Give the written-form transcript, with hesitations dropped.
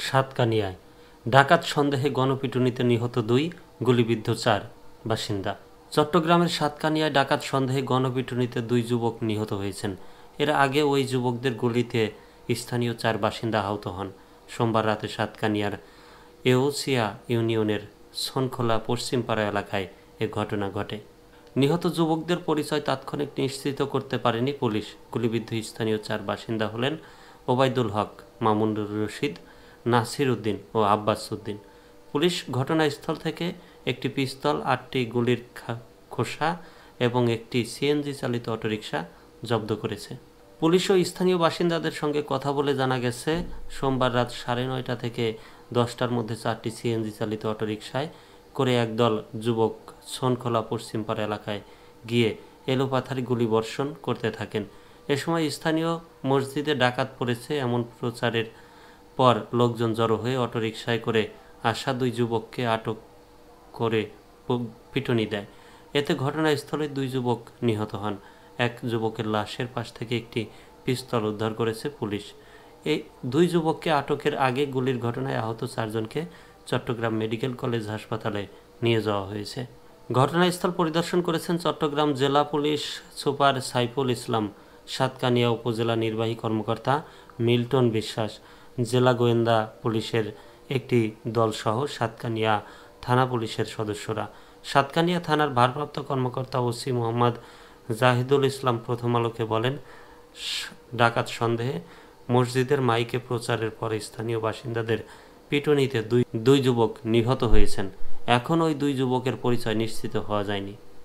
সাতকানিয়ায় ডাকাত সন্দেহে গণপিটুনিতে নিহত 2, গুলিবিদ্ধ 4 বাসিন্দা। চট্টগ্রামের সাতকানিয়ায় ডাকাত সন্দেহে গণপিটুনিতে 2 যুবক নিহত হয়েছেন। এর আগে ওই যুবকদের গুলিতে স্থানীয় 4 বাসিন্দা আহত হন। সোমবার রাতে সাতকানিয়ার এউচিয়া ইউনিয়নের সনখোলা পশ্চিমপাড়া এলাকায় এ ঘটনা ঘটে। নিহত যুবকদের পরিচয় তাৎক্ষণিক নিশ্চিত করতে পারেনি পুলিশ। গুলিবিদ্ধ স্থানীয় 4 বাসিন্দা হলেন ওবায়দুল হক, মামুনুর রশিদ, নাসির উদ্দিন ও আব্বাস উদ্দিন। পুলিশ ঘটনাস্থল থেকে একটি পিস্তল, 8টি গুলির খোসা এবং একটি সিএনজি চালিত অটোরিকশা জব্দ করেছে। পুলিশ ও স্থানীয় বাসিন্দাদের সঙ্গে কথা বলে জানা গেছে, সোমবার রাত 9:30 থেকে 10টার মধ্যে 4টি সিএনজি চালিত অটোরিকশায় করে একদল যুবক সনখোলা পশ্চিমপাড়া এলাকায় গিয়ে এলোপাথারি গুলিবর্ষণ করতে থাকেন। এ সময় স্থানীয় মসজিদে ডাকাত পড়েছে এমন প্রচারের পর লোকজন জড়ো হয়ে অটোরিকশায় করে আসা 2 যুবককে আটক করে পিটুনি দেয়। এতে ঘটনাস্থলে 2 যুবক নিহত হন। এক যুবকের লাশের পাশ থেকে একটি পিস্তল উদ্ধার করেছে পুলিশ। এই 2 যুবককে আটকের আগে গুলির ঘটনায় আহত 4 জনকে চট্টগ্রাম মেডিকেল কলেজ হাসপাতালে নিয়ে যাওয়া হয়েছে। ঘটনাস্থল পরিদর্শন করেছেন চট্টগ্রাম জেলা পুলিশ সুপার সাইফুল ইসলাম, সাতকানিয়া উপজেলা নির্বাহী কর্মকর্তা মিল্টন বিশ্বাস, জেলা গোয়েন্দা পুলিশের একটি দলসহ সাতকানিয়া থানা পুলিশের সদস্যরা। সাতকানিয়া থানার ভারপ্রাপ্ত কর্মকর্তা ওসি মোহাম্মদ জাহিদুল ইসলাম প্রথম আলোকে বলেন, ডাকাত সন্দেহে মসজিদের মাইকে প্রচারের পরে স্থানীয় বাসিন্দাদের পিটুনিতে 2 যুবক নিহত হয়েছেন। এখন ওই 2 যুবকের পরিচয় নিশ্চিত হওয়া যায়নি।